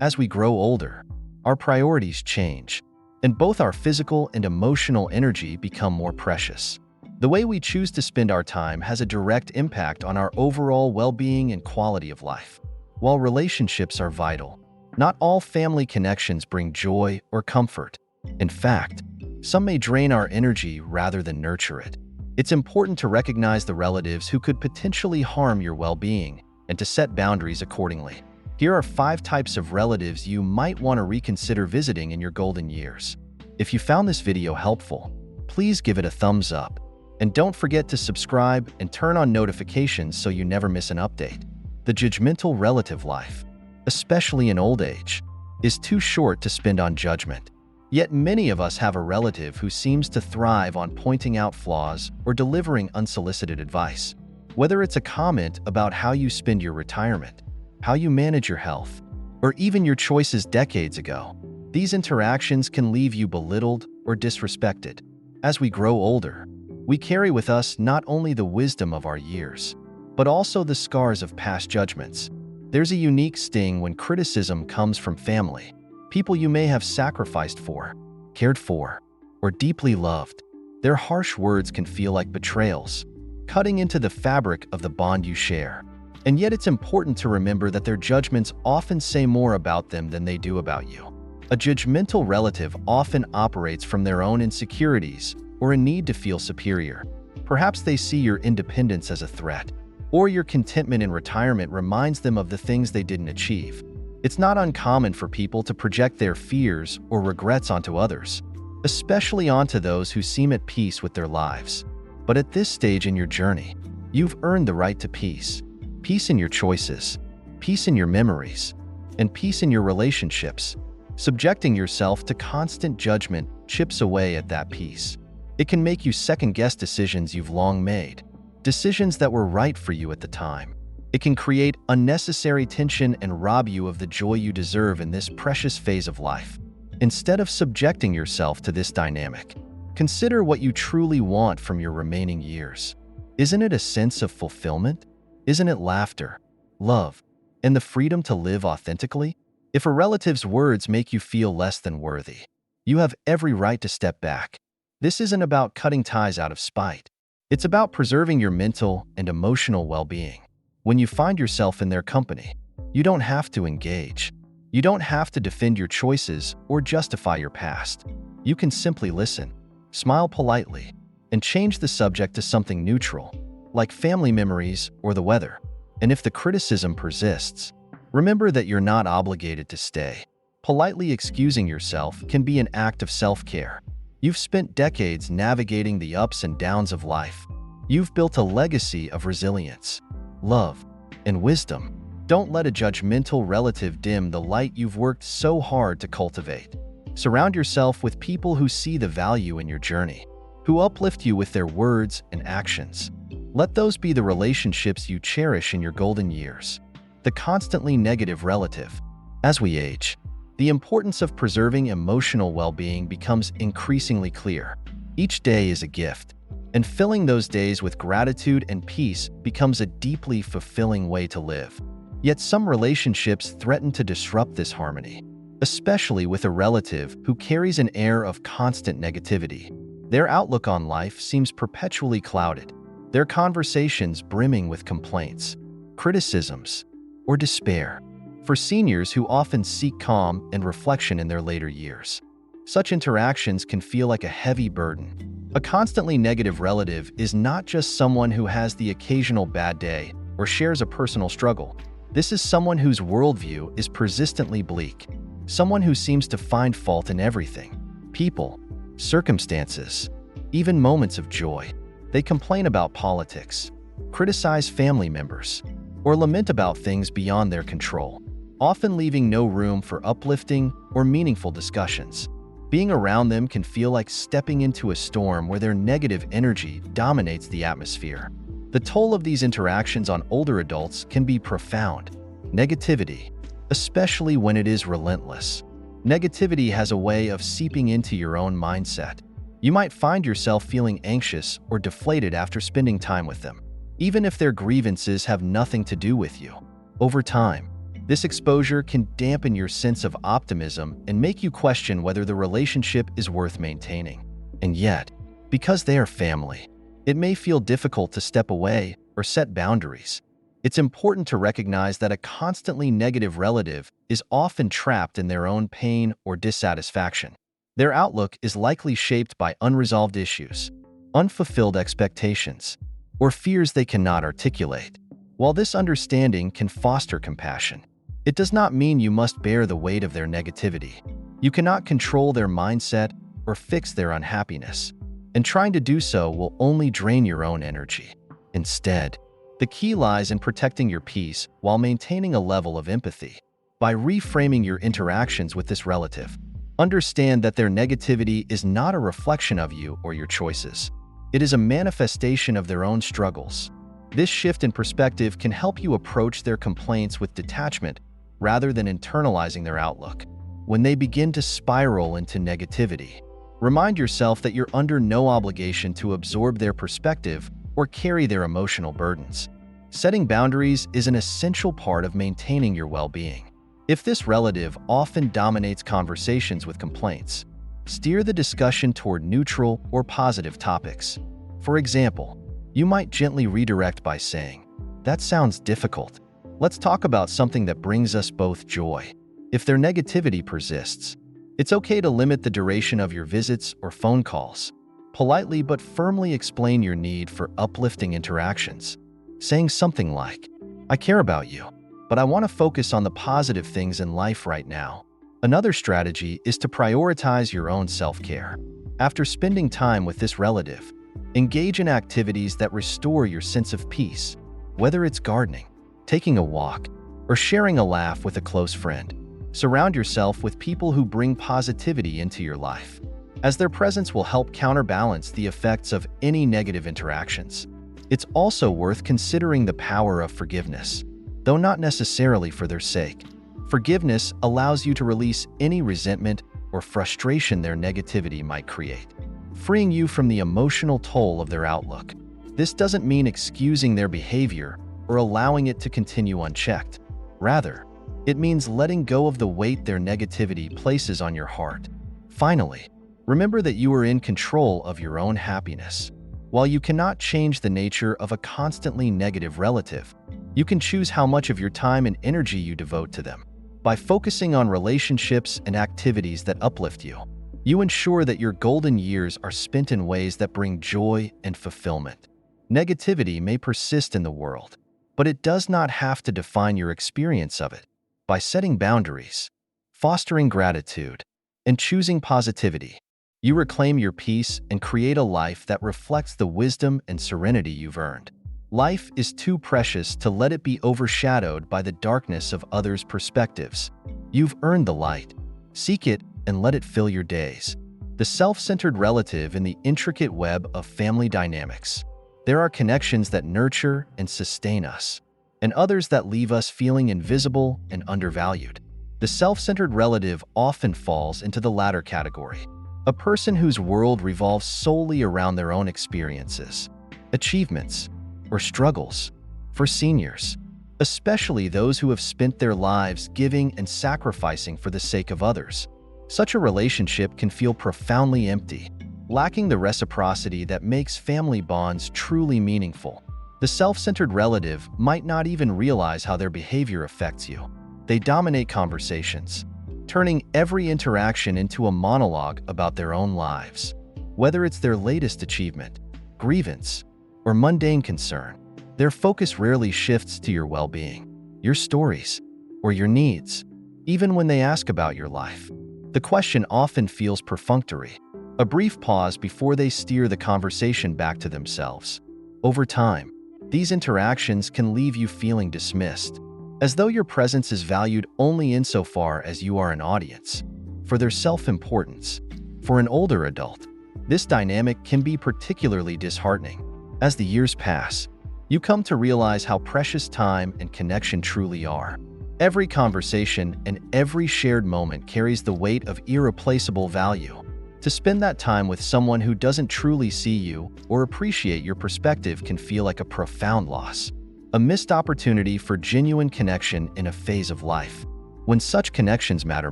As we grow older, our priorities change, and both our physical and emotional energy become more precious. The way we choose to spend our time has a direct impact on our overall well-being and quality of life. While relationships are vital, not all family connections bring joy or comfort. In fact, some may drain our energy rather than nurture it. It's important to recognize the relatives who could potentially harm your well-being and to set boundaries accordingly. Here are 5 types of relatives you might want to reconsider visiting in your golden years. If you found this video helpful, please give it a thumbs up. And don't forget to subscribe and turn on notifications so you never miss an update. The judgmental relative life, especially in old age, is too short to spend on judgment. Yet many of us have a relative who seems to thrive on pointing out flaws or delivering unsolicited advice. Whether it's a comment about how you spend your retirement, how you manage your health, or even your choices decades ago, these interactions can leave you belittled or disrespected. As we grow older, we carry with us not only the wisdom of our years, but also the scars of past judgments. There's a unique sting when criticism comes from family, people you may have sacrificed for, cared for, or deeply loved. Their harsh words can feel like betrayals, cutting into the fabric of the bond you share. And yet it's important to remember that their judgments often say more about them than they do about you. A judgmental relative often operates from their own insecurities or a need to feel superior. Perhaps they see your independence as a threat, or your contentment in retirement reminds them of the things they didn't achieve. It's not uncommon for people to project their fears or regrets onto others, especially onto those who seem at peace with their lives. But at this stage in your journey, you've earned the right to peace. Peace in your choices, peace in your memories, and peace in your relationships. Subjecting yourself to constant judgment chips away at that peace. It can make you second-guess decisions you've long made, decisions that were right for you at the time. It can create unnecessary tension and rob you of the joy you deserve in this precious phase of life. Instead of subjecting yourself to this dynamic, consider what you truly want from your remaining years. Isn't it a sense of fulfillment? Isn't it laughter, love, and the freedom to live authentically? If a relative's words make you feel less than worthy, you have every right to step back. This isn't about cutting ties out of spite. It's about preserving your mental and emotional well-being. When you find yourself in their company, you don't have to engage. You don't have to defend your choices or justify your past. You can simply listen, smile politely, and change the subject to something neutral, like family memories or the weather. And if the criticism persists, remember that you're not obligated to stay. Politely excusing yourself can be an act of self-care. You've spent decades navigating the ups and downs of life. You've built a legacy of resilience, love, and wisdom. Don't let a judgmental relative dim the light you've worked so hard to cultivate. Surround yourself with people who see the value in your journey, who uplift you with their words and actions. Let those be the relationships you cherish in your golden years. The constantly negative relative. As we age, the importance of preserving emotional well-being becomes increasingly clear. Each day is a gift, and filling those days with gratitude and peace becomes a deeply fulfilling way to live. Yet some relationships threaten to disrupt this harmony, especially with a relative who carries an air of constant negativity. Their outlook on life seems perpetually clouded, their conversations brimming with complaints, criticisms, or despair. For seniors who often seek calm and reflection in their later years, such interactions can feel like a heavy burden. A constantly negative relative is not just someone who has the occasional bad day or shares a personal struggle. This is someone whose worldview is persistently bleak, someone who seems to find fault in everything: people, circumstances, even moments of joy. They complain about politics, criticize family members, or lament about things beyond their control, often leaving no room for uplifting or meaningful discussions. Being around them can feel like stepping into a storm where their negative energy dominates the atmosphere. The toll of these interactions on older adults can be profound. Negativity, especially when it is relentless. Negativity has a way of seeping into your own mindset. You might find yourself feeling anxious or deflated after spending time with them, even if their grievances have nothing to do with you. Over time, This exposure can dampen your sense of optimism and make you question whether the relationship is worth maintaining. And yet, because they are family, it may feel difficult to step away or set boundaries. It's important to recognize that a constantly negative relative is often trapped in their own pain or dissatisfaction. Their outlook is likely shaped by unresolved issues, unfulfilled expectations, or fears they cannot articulate. While this understanding can foster compassion, it does not mean you must bear the weight of their negativity. You cannot control their mindset or fix their unhappiness, and trying to do so will only drain your own energy. Instead, the key lies in protecting your peace while maintaining a level of empathy. By reframing your interactions with this relative, understand that their negativity is not a reflection of you or your choices. It is a manifestation of their own struggles. This shift in perspective can help you approach their complaints with detachment rather than internalizing their outlook. When they begin to spiral into negativity, remind yourself that you're under no obligation to absorb their perspective or carry their emotional burdens. Setting boundaries is an essential part of maintaining your well-being. If this relative often dominates conversations with complaints, steer the discussion toward neutral or positive topics. For example, you might gently redirect by saying, "That sounds difficult. Let's talk about something that brings us both joy." If their negativity persists, it's okay to limit the duration of your visits or phone calls. Politely but firmly explain your need for uplifting interactions, saying something like, "I care about you, but I want to focus on the positive things in life right now." Another strategy is to prioritize your own self-care. After spending time with this relative, engage in activities that restore your sense of peace, whether it's gardening, taking a walk, or sharing a laugh with a close friend. Surround yourself with people who bring positivity into your life, as their presence will help counterbalance the effects of any negative interactions. It's also worth considering the power of forgiveness, though not necessarily for their sake. Forgiveness allows you to release any resentment or frustration their negativity might create, freeing you from the emotional toll of their outlook. This doesn't mean excusing their behavior or allowing it to continue unchecked. Rather, it means letting go of the weight their negativity places on your heart. Finally, remember that you are in control of your own happiness. While you cannot change the nature of a constantly negative relative, you can choose how much of your time and energy you devote to them. By focusing on relationships and activities that uplift you, you ensure that your golden years are spent in ways that bring joy and fulfillment. Negativity may persist in the world, but it does not have to define your experience of it. By setting boundaries, fostering gratitude, and choosing positivity, you reclaim your peace and create a life that reflects the wisdom and serenity you've earned. Life is too precious to let it be overshadowed by the darkness of others' perspectives. You've earned the light. Seek it and let it fill your days. The self-centered relative in the intricate web of family dynamics. There are connections that nurture and sustain us, and others that leave us feeling invisible and undervalued. The self-centered relative often falls into the latter category, a person whose world revolves solely around their own experiences, achievements, or struggles. For seniors, especially those who have spent their lives giving and sacrificing for the sake of others, such a relationship can feel profoundly empty, lacking the reciprocity that makes family bonds truly meaningful. The self-centered relative might not even realize how their behavior affects you. They dominate conversations, turning every interaction into a monologue about their own lives. Whether it's their latest achievement, grievance, or mundane concern, their focus rarely shifts to your well-being, your stories, or your needs. Even when they ask about your life, the question often feels perfunctory, a brief pause before they steer the conversation back to themselves. Over time, these interactions can leave you feeling dismissed, as though your presence is valued only insofar as you are an audience for their self-importance. For an older adult, this dynamic can be particularly disheartening. As the years pass, you come to realize how precious time and connection truly are. Every conversation and every shared moment carries the weight of irreplaceable value. To spend that time with someone who doesn't truly see you or appreciate your perspective can feel like a profound loss. a missed opportunity for genuine connection in a phase of life when such connections matter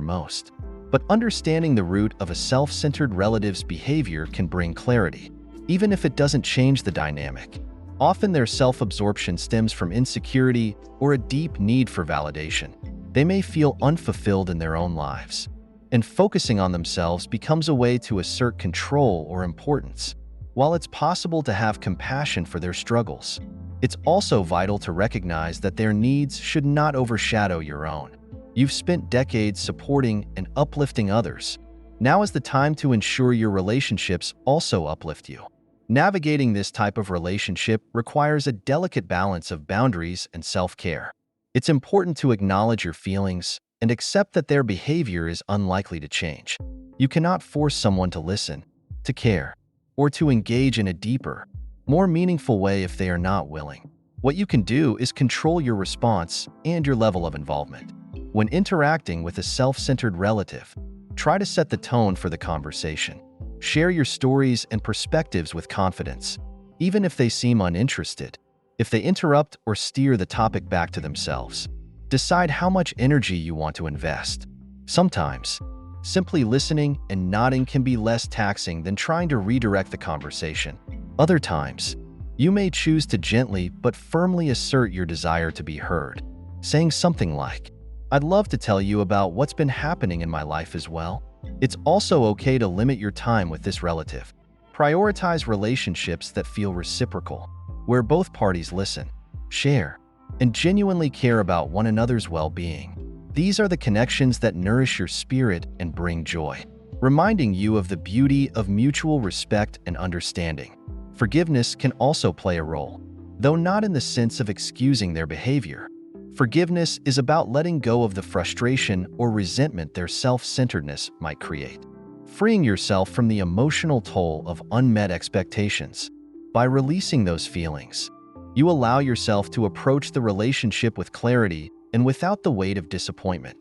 most. But understanding the root of a self-centered relative's behavior can bring clarity, even if it doesn't change the dynamic. Often their self-absorption stems from insecurity or a deep need for validation. They may feel unfulfilled in their own lives, and focusing on themselves becomes a way to assert control or importance. While it's possible to have compassion for their struggles, it's also vital to recognize that their needs should not overshadow your own. You've spent decades supporting and uplifting others. Now is the time to ensure your relationships also uplift you. Navigating this type of relationship requires a delicate balance of boundaries and self-care. It's important to acknowledge your feelings and accept that their behavior is unlikely to change. You cannot force someone to listen, to care, or to engage in a deeper, more meaningful way if they are not willing. What you can do is control your response and your level of involvement. When interacting with a self-centered relative, try to set the tone for the conversation. Share your stories and perspectives with confidence, even if they seem uninterested. If they interrupt or steer the topic back to themselves, decide how much energy you want to invest. Sometimes, simply listening and nodding can be less taxing than trying to redirect the conversation. Other times, you may choose to gently but firmly assert your desire to be heard, saying something like, "I'd love to tell you about what's been happening in my life as well." It's also okay to limit your time with this relative. Prioritize relationships that feel reciprocal, where both parties listen, share, and genuinely care about one another's well-being. These are the connections that nourish your spirit and bring joy, reminding you of the beauty of mutual respect and understanding. Forgiveness can also play a role, though not in the sense of excusing their behavior. Forgiveness is about letting go of the frustration or resentment their self-centeredness might create, freeing yourself from the emotional toll of unmet expectations. By releasing those feelings, you allow yourself to approach the relationship with clarity and without the weight of disappointment.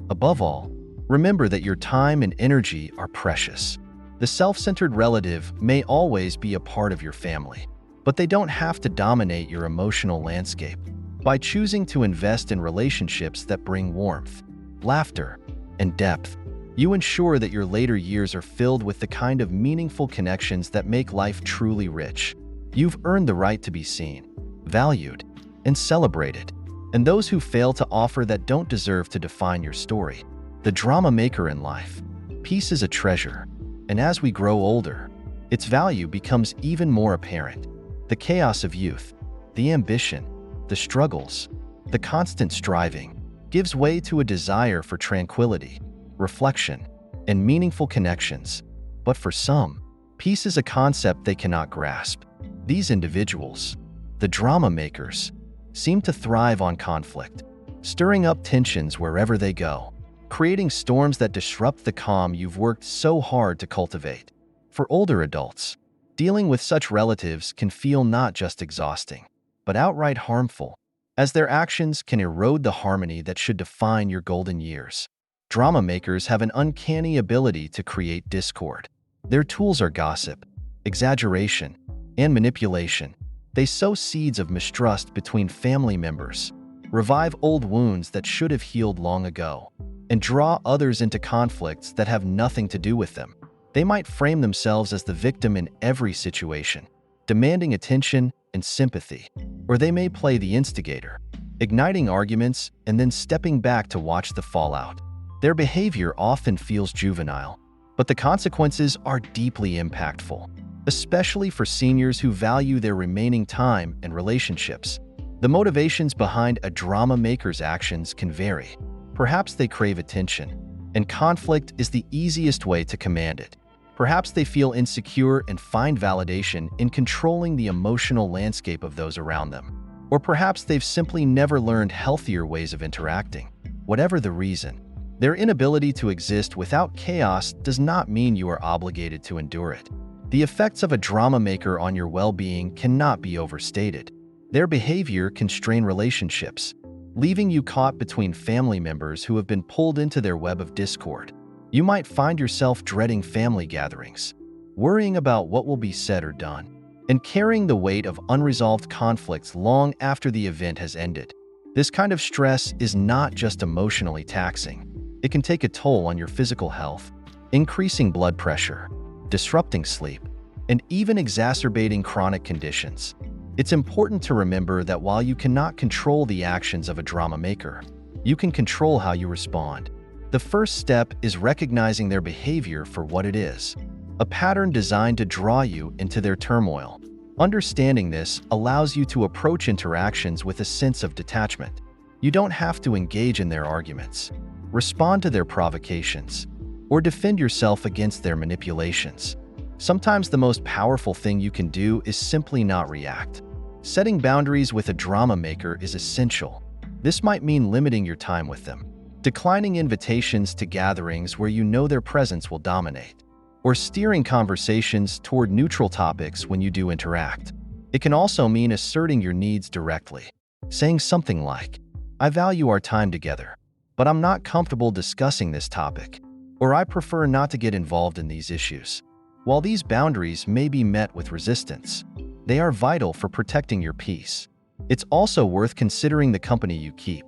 Above all, remember that your time and energy are precious. The self-centered relative may always be a part of your family, but they don't have to dominate your emotional landscape. By choosing to invest in relationships that bring warmth, laughter, and depth, you ensure that your later years are filled with the kind of meaningful connections that make life truly rich. You've earned the right to be seen, valued, and celebrated, and those who fail to offer that don't deserve to define your story. The drama maker in life. Peace is a treasure, and as we grow older, its value becomes even more apparent. The chaos of youth, the ambition, the struggles, the constant striving, gives way to a desire for tranquility, reflection, and meaningful connections. But for some, peace is a concept they cannot grasp. These individuals, the drama makers, seem to thrive on conflict, stirring up tensions wherever they go, creating storms that disrupt the calm you've worked so hard to cultivate. For older adults, dealing with such relatives can feel not just exhausting, but outright harmful, as their actions can erode the harmony that should define your golden years. Drama makers have an uncanny ability to create discord. Their tools are gossip, exaggeration, and manipulation. They sow seeds of mistrust between family members, revive old wounds that should have healed long ago, and draw others into conflicts that have nothing to do with them. They might frame themselves as the victim in every situation, demanding attention and sympathy, or they may play the instigator, igniting arguments and then stepping back to watch the fallout. Their behavior often feels juvenile, but the consequences are deeply impactful, especially for seniors who value their remaining time and relationships. The motivations behind a drama maker's actions can vary. Perhaps they crave attention, and conflict is the easiest way to command it. Perhaps they feel insecure and find validation in controlling the emotional landscape of those around them. Or perhaps they've simply never learned healthier ways of interacting. Whatever the reason, their inability to exist without chaos does not mean you are obligated to endure it. The effects of a drama maker on your well-being cannot be overstated. Their behavior can strain relationships, leaving you caught between family members who have been pulled into their web of discord. You might find yourself dreading family gatherings, worrying about what will be said or done, and carrying the weight of unresolved conflicts long after the event has ended. This kind of stress is not just emotionally taxing. It can take a toll on your physical health, increasing blood pressure, disrupting sleep, and even exacerbating chronic conditions. It's important to remember that while you cannot control the actions of a drama maker, you can control how you respond. The first step is recognizing their behavior for what it is, a pattern designed to draw you into their turmoil. Understanding this allows you to approach interactions with a sense of detachment. You don't have to engage in their arguments, respond to their provocations, or defend yourself against their manipulations. Sometimes the most powerful thing you can do is simply not react. Setting boundaries with a drama maker is essential. This might mean limiting your time with them, declining invitations to gatherings where you know their presence will dominate, or steering conversations toward neutral topics when you do interact. It can also mean asserting your needs directly, saying something like, "I value our time together, but I'm not comfortable discussing this topic," or "I prefer not to get involved in these issues." While these boundaries may be met with resistance, they are vital for protecting your peace. It's also worth considering the company you keep.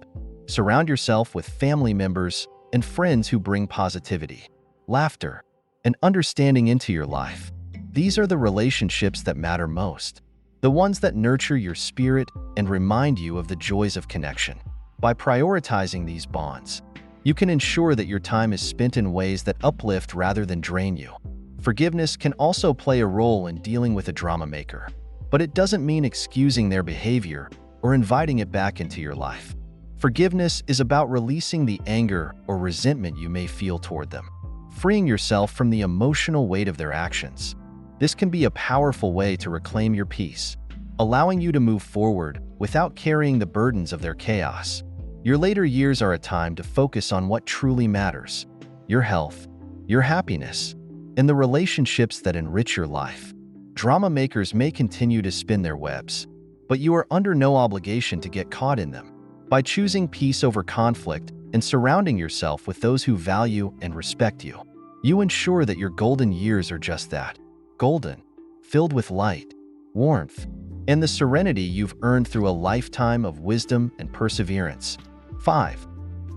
Surround yourself with family members and friends who bring positivity, laughter, and understanding into your life. These are the relationships that matter most, the ones that nurture your spirit and remind you of the joys of connection. By prioritizing these bonds, you can ensure that your time is spent in ways that uplift rather than drain you. Forgiveness can also play a role in dealing with a drama maker, but it doesn't mean excusing their behavior or inviting it back into your life. Forgiveness is about releasing the anger or resentment you may feel toward them, freeing yourself from the emotional weight of their actions. This can be a powerful way to reclaim your peace, allowing you to move forward without carrying the burdens of their chaos. Your later years are a time to focus on what truly matters: your health, your happiness, and the relationships that enrich your life. Drama makers may continue to spin their webs, but you are under no obligation to get caught in them. By choosing peace over conflict and surrounding yourself with those who value and respect you, you ensure that your golden years are just that: golden, filled with light, warmth, and the serenity you've earned through a lifetime of wisdom and perseverance. 5.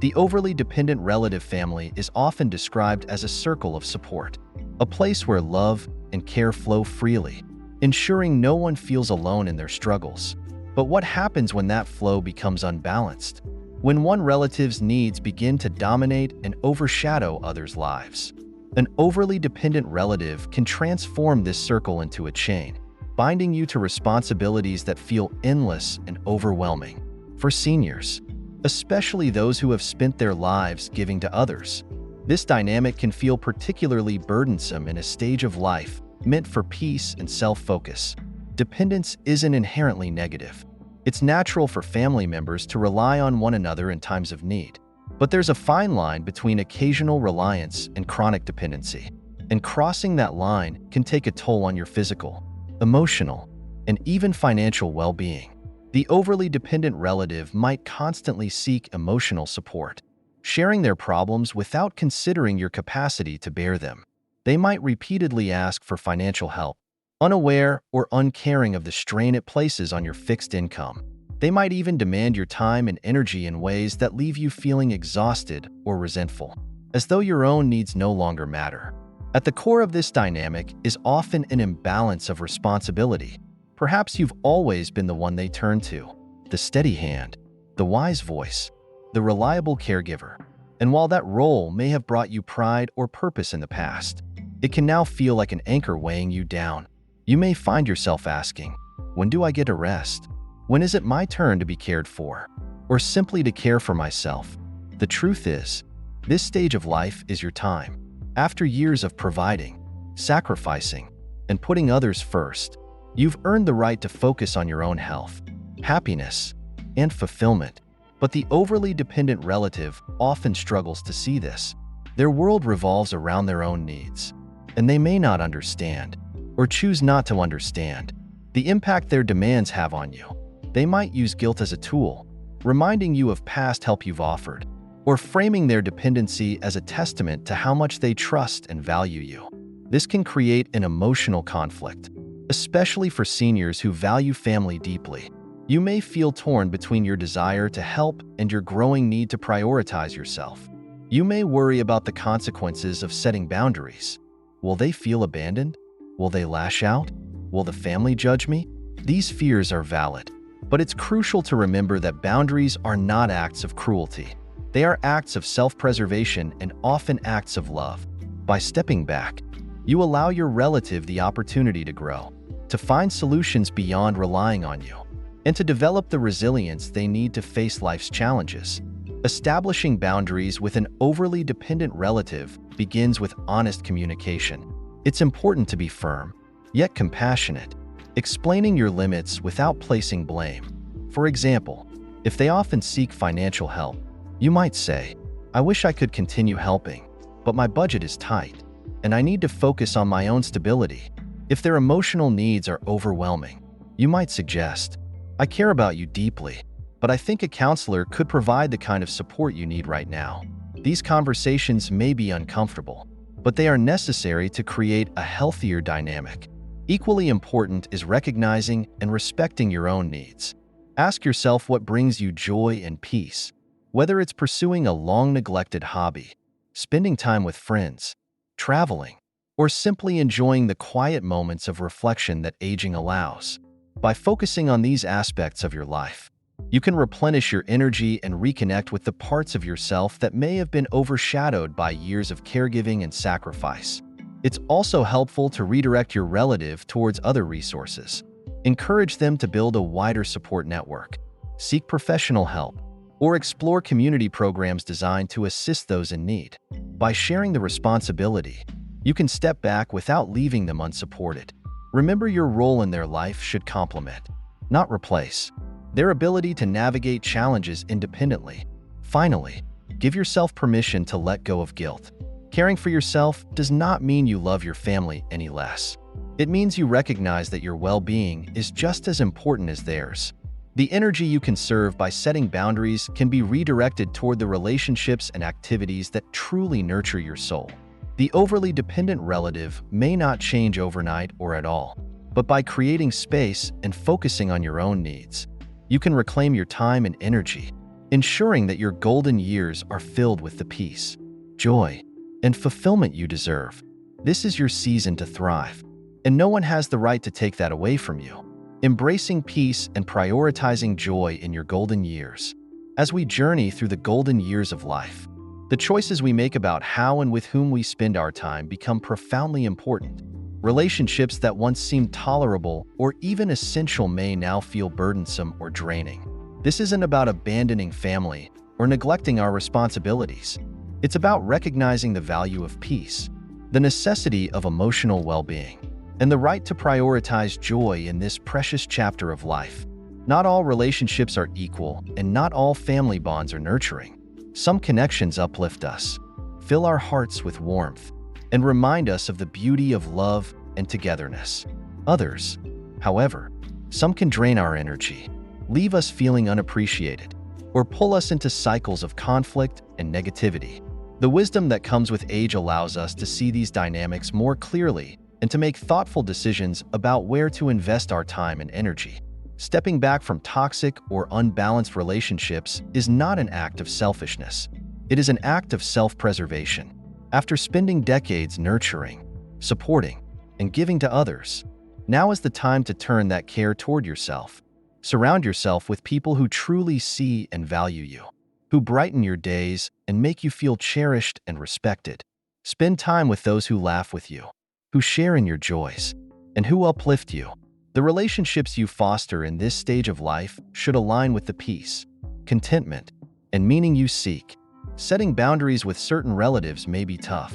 The overly dependent relative family is often described as a circle of support, a place where love and care flow freely, ensuring no one feels alone in their struggles. But what happens when that flow becomes unbalanced? When one relative's needs begin to dominate and overshadow others' lives? An overly dependent relative can transform this circle into a chain, binding you to responsibilities that feel endless and overwhelming. For seniors, especially those who have spent their lives giving to others, this dynamic can feel particularly burdensome in a stage of life meant for peace and self-focus. Dependence isn't inherently negative. It's natural for family members to rely on one another in times of need. But there's a fine line between occasional reliance and chronic dependency, and crossing that line can take a toll on your physical, emotional, and even financial well-being. The overly dependent relative might constantly seek emotional support, sharing their problems without considering your capacity to bear them. They might repeatedly ask for financial help, unaware or uncaring of the strain it places on your fixed income. They might even demand your time and energy in ways that leave you feeling exhausted or resentful, as though your own needs no longer matter. At the core of this dynamic is often an imbalance of responsibility. Perhaps you've always been the one they turn to, the steady hand, the wise voice, the reliable caregiver. And while that role may have brought you pride or purpose in the past, it can now feel like an anchor weighing you down. You may find yourself asking, when do I get a rest? When is it my turn to be cared for? Or simply to care for myself? The truth is, this stage of life is your time. After years of providing, sacrificing, and putting others first, you've earned the right to focus on your own health, happiness, and fulfillment. But the overly dependent relative often struggles to see this. Their world revolves around their own needs, and they may not understand, or choose not to understand, the impact their demands have on you. They might use guilt as a tool, reminding you of past help you've offered, or framing their dependency as a testament to how much they trust and value you. This can create an emotional conflict, especially for seniors who value family deeply. You may feel torn between your desire to help and your growing need to prioritize yourself. You may worry about the consequences of setting boundaries. Will they feel abandoned? Will they lash out? Will the family judge me? These fears are valid, but it's crucial to remember that boundaries are not acts of cruelty. They are acts of self-preservation and often acts of love. By stepping back, you allow your relative the opportunity to grow, to find solutions beyond relying on you, and to develop the resilience they need to face life's challenges. Establishing boundaries with an overly dependent relative begins with honest communication. It's important to be firm, yet compassionate, explaining your limits without placing blame. For example, if they often seek financial help, you might say, "I wish I could continue helping, but my budget is tight, and I need to focus on my own stability." If their emotional needs are overwhelming, you might suggest, "I care about you deeply, but I think a counselor could provide the kind of support you need right now." These conversations may be uncomfortable, but they are necessary to create a healthier dynamic. Equally important is recognizing and respecting your own needs. Ask yourself what brings you joy and peace, whether it's pursuing a long-neglected hobby, spending time with friends, traveling, or simply enjoying the quiet moments of reflection that aging allows. By focusing on these aspects of your life, you can replenish your energy and reconnect with the parts of yourself that may have been overshadowed by years of caregiving and sacrifice. It's also helpful to redirect your relative towards other resources. Encourage them to build a wider support network, seek professional help, or explore community programs designed to assist those in need. By sharing the responsibility, you can step back without leaving them unsupported. Remember, your role in their life should complement, not replace, their ability to navigate challenges independently. Finally, give yourself permission to let go of guilt. Caring for yourself does not mean you love your family any less. It means you recognize that your well-being is just as important as theirs. The energy you conserve by setting boundaries can be redirected toward the relationships and activities that truly nurture your soul. The overly dependent relative may not change overnight or at all, but by creating space and focusing on your own needs, you can reclaim your time and energy, ensuring that your golden years are filled with the peace, joy, and fulfillment you deserve. This is your season to thrive, and no one has the right to take that away from you. Embracing peace and prioritizing joy in your golden years. As we journey through the golden years of life, the choices we make about how and with whom we spend our time become profoundly important. Relationships that once seemed tolerable or even essential may now feel burdensome or draining. This isn't about abandoning family or neglecting our responsibilities. It's about recognizing the value of peace, the necessity of emotional well-being, and the right to prioritize joy in this precious chapter of life. Not all relationships are equal, and not all family bonds are nurturing. Some connections uplift us, fill our hearts with warmth, and remind us of the beauty of love and togetherness. Others, however, some can drain our energy, leave us feeling unappreciated, or pull us into cycles of conflict and negativity. The wisdom that comes with age allows us to see these dynamics more clearly and to make thoughtful decisions about where to invest our time and energy. Stepping back from toxic or unbalanced relationships is not an act of selfishness. It is an act of self-preservation. After spending decades nurturing, supporting, and giving to others, now is the time to turn that care toward yourself. Surround yourself with people who truly see and value you, who brighten your days and make you feel cherished and respected. Spend time with those who laugh with you, who share in your joys, and who uplift you. The relationships you foster in this stage of life should align with the peace, contentment, and meaning you seek. Setting boundaries with certain relatives may be tough,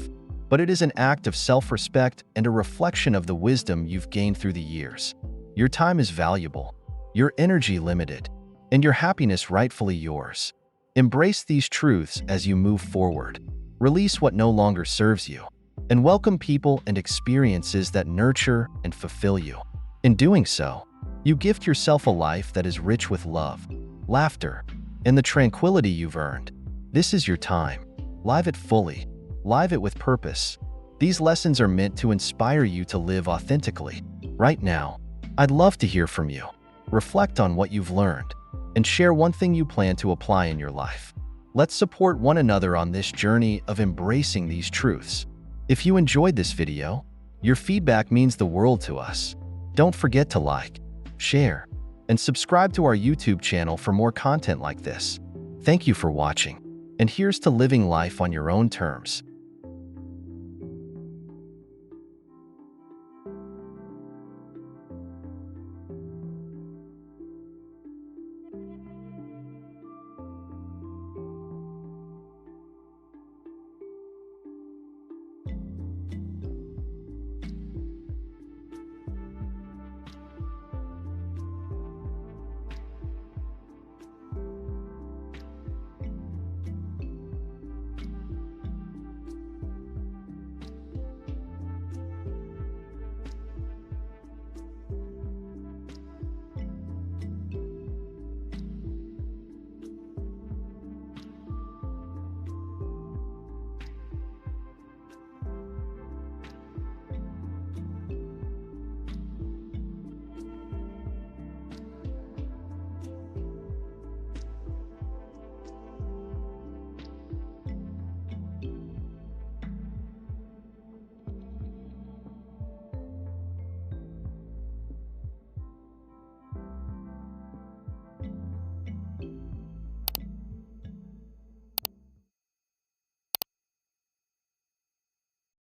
but it is an act of self-respect and a reflection of the wisdom you've gained through the years. Your time is valuable, your energy limited, and your happiness rightfully yours. Embrace these truths as you move forward. Release what no longer serves you, and welcome people and experiences that nurture and fulfill you. In doing so, you gift yourself a life that is rich with love, laughter, and the tranquility you've earned. This is your time. Live it fully. Live it with purpose. These lessons are meant to inspire you to live authentically, Right now, I'd love to hear from you. Reflect on what you've learned and share one thing you plan to apply in your life. Let's support one another on this journey of embracing these truths. If you enjoyed this video, your feedback means the world to us. Don't forget to like, share, and subscribe to our YouTube channel for more content like this. Thank you for watching, and here's to living life on your own terms.